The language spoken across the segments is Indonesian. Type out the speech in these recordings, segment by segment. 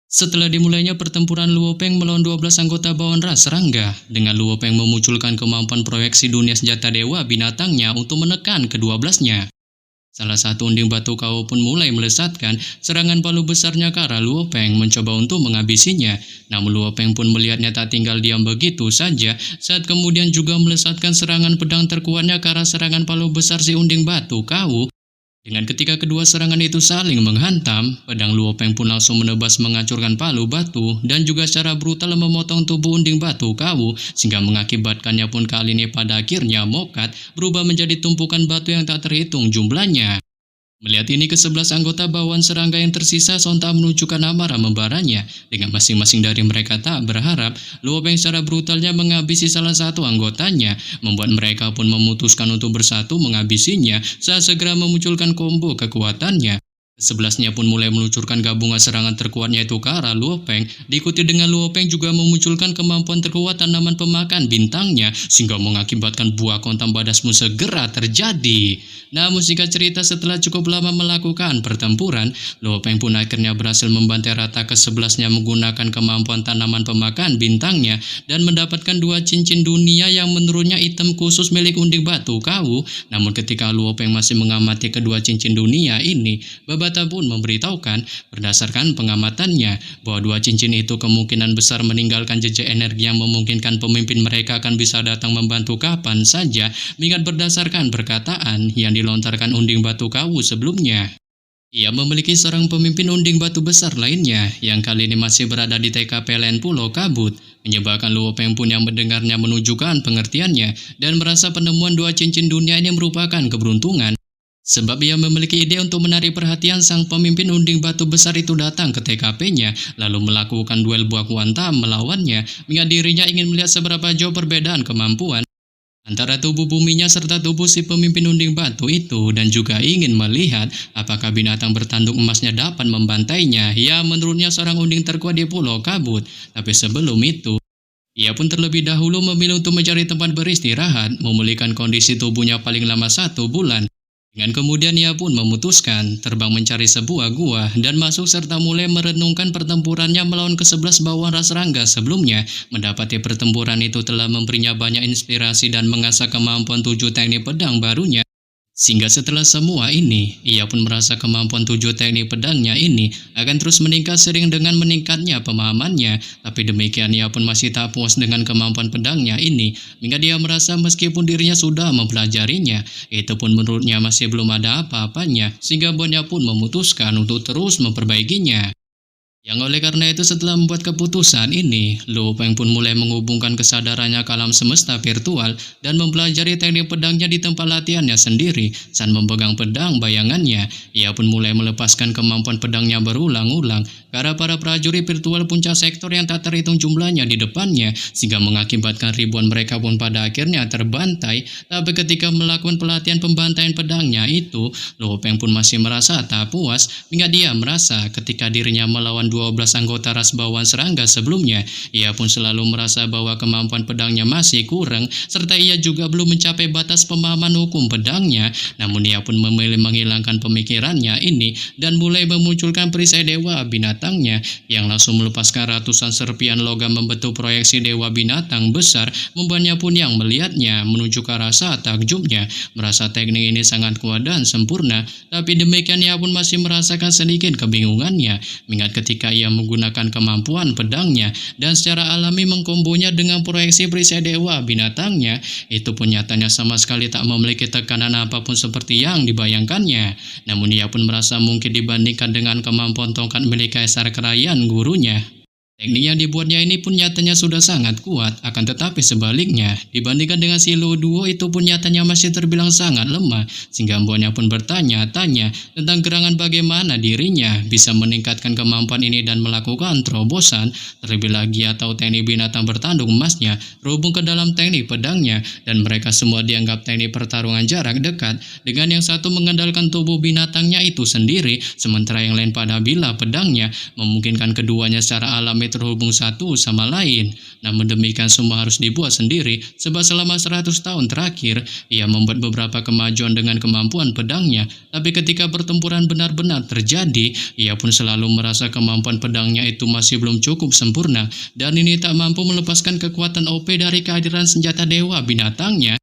Setelah dimulainya pertempuran Luo Peng melawan 12 anggota Bawang Ras Serangga, dengan Luo Peng memunculkan kemampuan proyeksi dunia senjata dewa binatangnya untuk menekan ke-12-nya. Salah satu unding batu kau pun mulai melesatkan serangan palu besarnya ke arah Luo Peng mencoba untuk menghabisinya. Namun Luo Peng pun melihatnya tak tinggal diam begitu saja saat kemudian juga melesatkan serangan pedang terkuatnya ke arah serangan palu besar si unding batu kau. Dengan ketika kedua serangan itu saling menghantam, pedang Luo Peng pun langsung menebas menghancurkan palu batu dan juga secara brutal memotong tubuh unding batu kau sehingga mengakibatkannya pun kali ini pada akhirnya mokat berubah menjadi tumpukan batu yang tak terhitung jumlahnya. Melihat ini ke-11 anggota Bawan Serangga yang tersisa sontak menunjukkan amarah membaranya dengan masing-masing dari mereka tak berharap Luo Peng secara brutalnya menghabisi salah satu anggotanya, membuat mereka pun memutuskan untuk bersatu menghabisinya saat segera memunculkan combo kekuatannya. Sebelasnya pun mulai meluncurkan gabungan serangan terkuatnya itu ke arah Luo Peng, diikuti dengan Luo Peng juga memunculkan kemampuan terkuat tanaman pemakan bintangnya, sehingga mengakibatkan buah kontam badasmu segera terjadi. Namun singkat cerita setelah cukup lama melakukan pertempuran, Luo Peng pun akhirnya berhasil membantai rata ke-11-nya menggunakan kemampuan tanaman pemakan bintangnya, dan mendapatkan dua cincin dunia yang menurutnya item khusus milik unding batu kau. Namun ketika Luo Peng masih mengamati kedua cincin dunia ini, Babata pun memberitahukan berdasarkan pengamatannya bahwa dua cincin itu kemungkinan besar meninggalkan jejak energi yang memungkinkan pemimpin mereka akan bisa datang membantu kapan saja, mengingat berdasarkan perkataan yang dilontarkan unding batu kau sebelumnya. Ia memiliki seorang pemimpin unding batu besar lainnya yang kali ini masih berada di TKP lain Pulau Kabut, menyebabkan Luo Peng pun yang mendengarnya menunjukkan pengertiannya dan merasa penemuan dua cincin dunia ini merupakan keberuntungan. Sebab ia memiliki ide untuk menarik perhatian sang pemimpin unding batu besar itu datang ke TKP-nya, lalu melakukan duel buah kuantam melawannya, mengingat dirinya ingin melihat seberapa jauh perbedaan kemampuan antara tubuh buminya serta tubuh si pemimpin unding batu itu, dan juga ingin melihat apakah binatang bertanduk emasnya dapat membantainya. Ya, menurutnya seorang unding terkuat di Pulau Kabut. Tapi sebelum itu, ia pun terlebih dahulu memilih untuk mencari tempat beristirahat, memulihkan kondisi tubuhnya paling lama 1 bulan. Dengan kemudian ia pun memutuskan terbang mencari sebuah gua dan masuk serta mulai merenungkan pertempurannya melawan ke-11 Bawang Ras Serangga sebelumnya. Mendapati pertempuran itu telah memberinya banyak inspirasi dan mengasah kemampuan 7 teknik pedang barunya. Sehingga setelah semua ini, ia pun merasa kemampuan 7 teknik pedangnya ini akan terus meningkat sering dengan meningkatnya pemahamannya. Tapi demikian ia pun masih tak puas dengan kemampuan pedangnya ini, hingga dia merasa meskipun dirinya sudah mempelajarinya, itu pun menurutnya masih belum ada apa-apanya, sehingga buatnya pun memutuskan untuk terus memperbaikinya. Yang oleh karena itu setelah membuat keputusan ini, Luo Peng pun mulai menghubungkan kesadarannya ke alam semesta virtual dan mempelajari teknik pedangnya di tempat latihannya sendiri. Saat memegang pedang bayangannya, ia pun mulai melepaskan kemampuan pedangnya berulang-ulang ke arah para prajurit virtual puncak sektor yang tak terhitung jumlahnya di depannya, sehingga mengakibatkan ribuan mereka pun pada akhirnya terbantai. Tapi ketika melakukan pelatihan pembantaian pedangnya itu, Luo Peng pun masih merasa tak puas, hingga dia merasa ketika dirinya melawan 12 anggota ras Bawang Serangga sebelumnya, ia pun selalu merasa bahwa kemampuan pedangnya masih kurang, serta ia juga belum mencapai batas pemahaman hukum pedangnya. Namun ia pun memilih menghilangkan pemikirannya ini dan mulai memunculkan perisai dewa binatangnya yang langsung melepaskan ratusan serpian logam membentuk proyeksi dewa binatang besar, membuatnya pun yang melihatnya menunjukkan rasa takjubnya, merasa teknik ini sangat kuat dan sempurna. Tapi demikian ia pun masih merasakan sedikit kebingungannya, mengingat ketika ia menggunakan kemampuan pedangnya dan secara alami mengkombonya dengan proyeksi perisai dewa binatangnya, itu pun nyatanya sama sekali tak memiliki tekanan apapun seperti yang dibayangkannya. Namun ia pun merasa mungkin dibandingkan dengan kemampuan tongkat milik Kaisar Kerajaan gurunya, teknik yang dibuatnya ini pun nyatanya sudah sangat kuat. Akan tetapi sebaliknya, dibandingkan dengan si Luo Duo itu pun nyatanya masih terbilang sangat lemah, sehingga membuatnya pun bertanya-tanya tentang gerangan bagaimana dirinya bisa meningkatkan kemampuan ini dan melakukan terobosan, terlebih lagi atau teknik binatang bertanduk emasnya terhubung ke dalam teknik pedangnya, dan mereka semua dianggap teknik pertarungan jarak dekat, dengan yang satu mengandalkan tubuh binatangnya itu sendiri, sementara yang lain pada bila pedangnya memungkinkan keduanya secara alami saling terhubung satu sama lain. Namun demikian semua harus dibuat sendiri, sebab selama 100 tahun terakhir, ia membuat beberapa kemajuan dengan kemampuan pedangnya. Tapi ketika pertempuran benar-benar terjadi, ia pun selalu merasa kemampuan pedangnya itu masih belum cukup sempurna, dan ini tak mampu melepaskan kekuatan OP dari kehadiran senjata dewa binatangnya.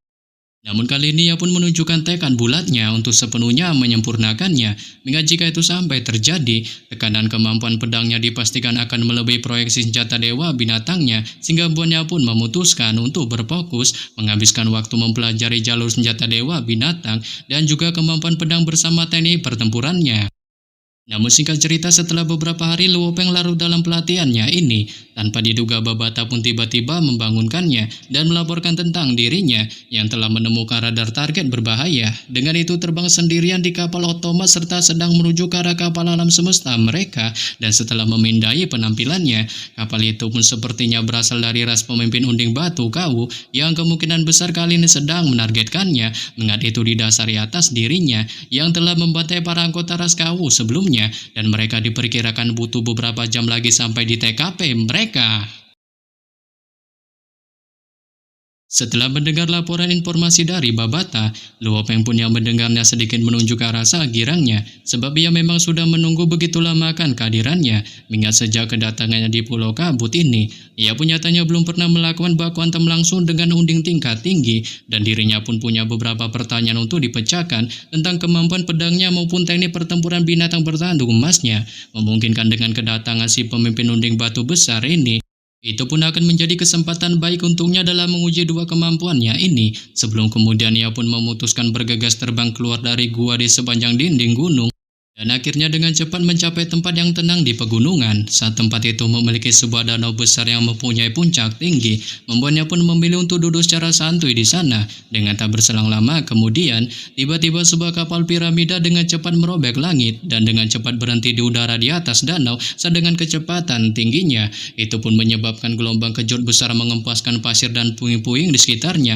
Namun kali ini ia pun menunjukkan tekad bulatnya untuk sepenuhnya menyempurnakannya. Hingga jika itu sampai terjadi, tekanan kemampuan pedangnya dipastikan akan melebihi proyeksi senjata dewa binatangnya, sehingga buahnya pun memutuskan untuk berfokus, menghabiskan waktu mempelajari jalur senjata dewa binatang, dan juga kemampuan pedang bersama teknik pertempurannya. Namun singkat cerita, setelah beberapa hari Luo Peng larut dalam pelatihannya ini, tanpa diduga Babata pun tiba-tiba membangunkannya dan melaporkan tentang dirinya yang telah menemukan radar target berbahaya. Dengan itu terbang sendirian di kapal otomat serta sedang menuju ke arah kapal alam semesta mereka, dan setelah memindai penampilannya, kapal itu pun sepertinya berasal dari ras pemimpin unding batu Kawu yang kemungkinan besar kali ini sedang menargetkannya, mengat itu didasari atas dirinya yang telah membantai para anggota ras Kawu sebelumnya, dan mereka diperkirakan butuh beberapa jam lagi sampai di TKP mereka. Setelah mendengar laporan informasi dari Babata, Luo Peng pun yang mendengarnya sedikit menunjukkan rasa girangnya, sebab ia memang sudah menunggu begitu lama akan kehadirannya. Mengingat sejak kedatangannya di Pulau Kabut ini, ia pun nyatanya belum pernah melakukan baku hantam langsung dengan unding tingkat tinggi, dan dirinya pun punya beberapa pertanyaan untuk dipecahkan tentang kemampuan pedangnya maupun teknik pertempuran binatang bertanduk emasnya. Memungkinkan dengan kedatangan si pemimpin unding batu besar ini, itu pun akan menjadi kesempatan baik untuknya dalam menguji dua kemampuannya ini, sebelum kemudian ia pun memutuskan bergegas terbang keluar dari gua di sepanjang dinding gunung, dan akhirnya dengan cepat mencapai tempat yang tenang di pegunungan. Saat tempat itu memiliki sebuah danau besar yang mempunyai puncak tinggi, membuatnya pun memilih untuk duduk secara santuy di sana. Dengan tak berselang lama kemudian, tiba-tiba sebuah kapal piramida dengan cepat merobek langit dan dengan cepat berhenti di udara di atas danau dengan kecepatan tingginya. Itu pun menyebabkan gelombang kejut besar mengempaskan pasir dan puing-puing di sekitarnya.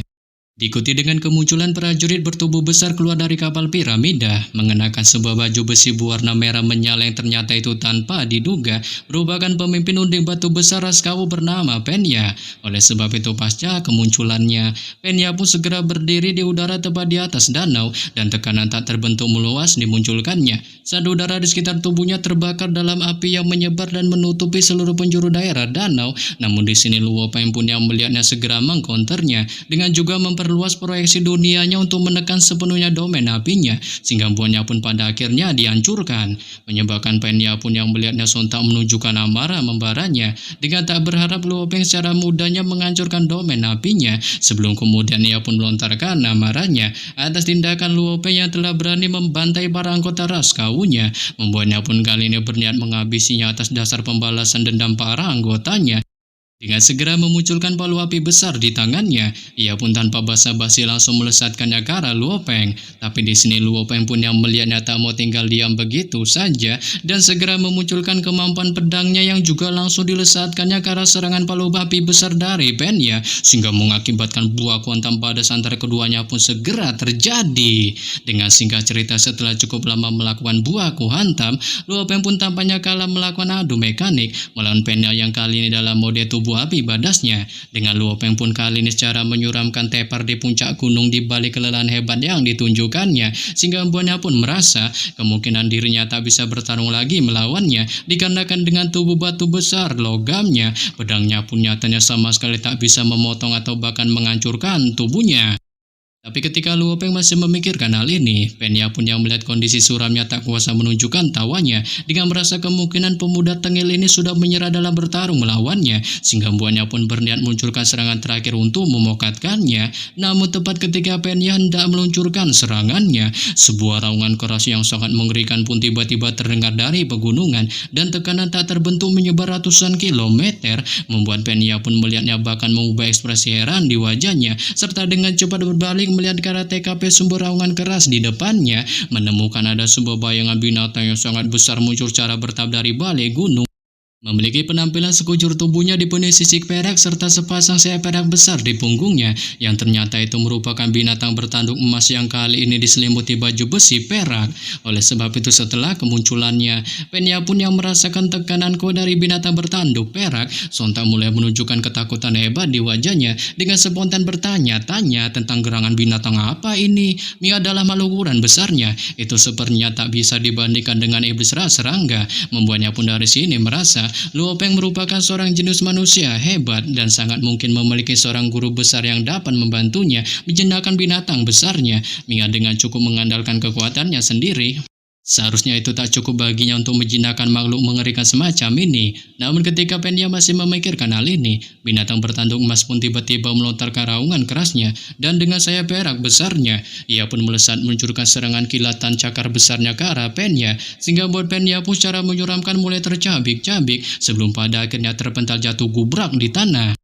Diikuti dengan kemunculan prajurit bertubuh besar keluar dari kapal piramida, mengenakan sebuah baju besi berwarna merah menyala yang ternyata itu tanpa diduga merupakan pemimpin unding batu besar ras Kawu bernama Penya. Oleh sebab itu pasca kemunculannya, Penya pun segera berdiri di udara tepat di atas danau, dan tekanan tak terbentuk meluas dimunculkannya saat udara di sekitar tubuhnya terbakar dalam api yang menyebar dan menutupi seluruh penjuru daerah danau. Namun di sini Luo Peng pun yang melihatnya segera mengkonternya dengan juga memperluas proyeksi dunianya untuk menekan sepenuhnya domain apinya, sehingga buahnya pun pada akhirnya dihancurkan, menyebabkan Penya pun yang melihatnya sontak menunjukkan amarah membaranya dengan tak berharap Luo Peng secara mudahnya menghancurkan domain apinya, sebelum kemudian ia pun melontarkan amarahnya atas tindakan Luo Peng yang telah berani membantai para anggota ras Kawunya, membuatnya pun kali ini berniat menghabisinya atas dasar pembalasan dendam para anggotanya. Dengan segera memunculkan palu api besar di tangannya, ia pun tanpa basa-basi langsung melesatkannya ke arah Luo Peng. Tapi di sini Luo Peng pun yang melihatnya tak mau tinggal diam begitu saja, dan segera memunculkan kemampuan pedangnya yang juga langsung dilesatkannya ke arah serangan palu api besar dari Penya, sehingga mengakibatkan buah kuantum pada antara keduanya pun segera terjadi. Dengan singkat cerita, setelah cukup lama melakukan buah hantam, Luo Peng pun tampaknya kalah melakukan adu mekanik melawan Penya yang kali ini dalam mode tubuh api badasnya. Dengan Luo Peng pun kali ini secara menyuramkan tepar di puncak gunung di balik kelelahan hebat yang ditunjukkannya, sehingga buahnya pun merasa kemungkinan dirinya tak bisa bertarung lagi melawannya, dikarenakan dengan tubuh batu besar logamnya, pedangnya pun nyatanya sama sekali tak bisa memotong atau bahkan menghancurkan tubuhnya. Tapi ketika Luo Peng masih memikirkan hal ini, Penya pun yang melihat kondisi suramnya tak kuasa menunjukkan tawanya, dengan merasa kemungkinan pemuda tengil ini sudah menyerah dalam bertarung melawannya, sehingga buahnya pun berniat meluncurkan serangan terakhir untuk memokatkannya. Namun tepat ketika Penya hendak meluncurkan serangannya, sebuah raungan keras yang sangat mengerikan pun tiba-tiba terdengar dari pegunungan, dan tekanan tak terbentuk menyebar ratusan kilometer, membuat Penya pun melihatnya bahkan mengubah ekspresi heran di wajahnya, serta dengan cepat berbalik melihat ke arah TKP sumber raungan keras di depannya, menemukan ada sebuah bayangan binatang yang sangat besar muncul secara bertahap dari balik gunung. Memiliki penampilan sekujur tubuhnya dipenuhi sisik perak serta sepasang sayap perak besar di punggungnya, yang ternyata itu merupakan binatang bertanduk emas yang kali ini diselimuti baju besi perak. Oleh sebab itu setelah kemunculannya, Penya pun yang merasakan tekanan kuat dari binatang bertanduk perak, sontak mulai menunjukkan ketakutan hebat di wajahnya dengan spontan bertanya-tanya tentang gerangan binatang apa ini. Mia adalah makhluk ukuran besarnya, itu sepertinya tak bisa dibandingkan dengan iblis ras serangga, membuatnya pun dari sini merasa Luo Peng merupakan seorang jenius manusia hebat dan sangat mungkin memiliki seorang guru besar yang dapat membantunya menjinakkan binatang besarnya. Mia dengan cukup mengandalkan kekuatannya sendiri, seharusnya itu tak cukup baginya untuk menjinakkan makhluk mengerikan semacam ini. Namun ketika Penya masih memikirkan hal ini, binatang bertanduk emas pun tiba-tiba melontarkan raungan kerasnya, dan dengan sayap perak besarnya, ia pun melesat meluncurkan serangan kilatan cakar besarnya ke arah Penya, sehingga buat Penya pun secara menyeramkan mulai tercabik-cabik sebelum pada akhirnya terpental jatuh gubrak di tanah.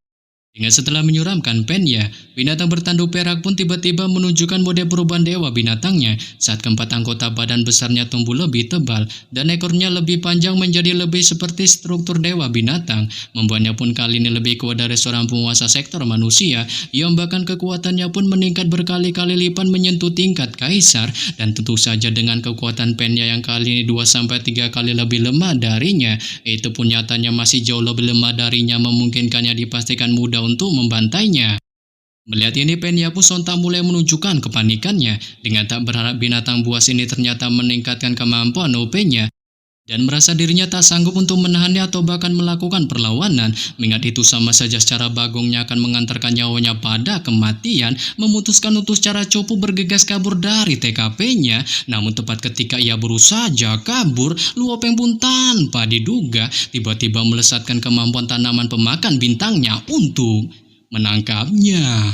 Hingga setelah menyuramkan Penya, binatang bertanduk perak pun tiba-tiba menunjukkan mode perubahan dewa binatangnya saat keempat anggota badan besarnya tumbuh lebih tebal dan ekornya lebih panjang menjadi lebih seperti struktur dewa binatang, membuatnya pun kali ini lebih kuat dari seorang penguasa sektor manusia yang bahkan kekuatannya pun meningkat berkali-kali lipat menyentuh tingkat kaisar, dan tentu saja dengan kekuatan Penya yang kali ini 2-3 kali lebih lemah darinya, itu pun nyatanya masih jauh lebih lemah darinya, memungkinkannya dipastikan mudah untuk membantainya. Melihat ini, Penya pun sontak mulai menunjukkan kepanikannya dengan tak berharap binatang buas ini ternyata meningkatkan kemampuan OP-nya dan merasa dirinya tak sanggup untuk menahannya atau bahkan melakukan perlawanan. Mengingat itu sama saja secara bagongnya akan mengantarkan nyawanya pada kematian, memutuskan untuk secara cupu bergegas kabur dari TKP-nya. Namun tepat ketika ia berusaha kabur, Luo Peng pun tanpa diduga tiba-tiba melesatkan kemampuan tanaman pemakan bintangnya untuk menangkapnya.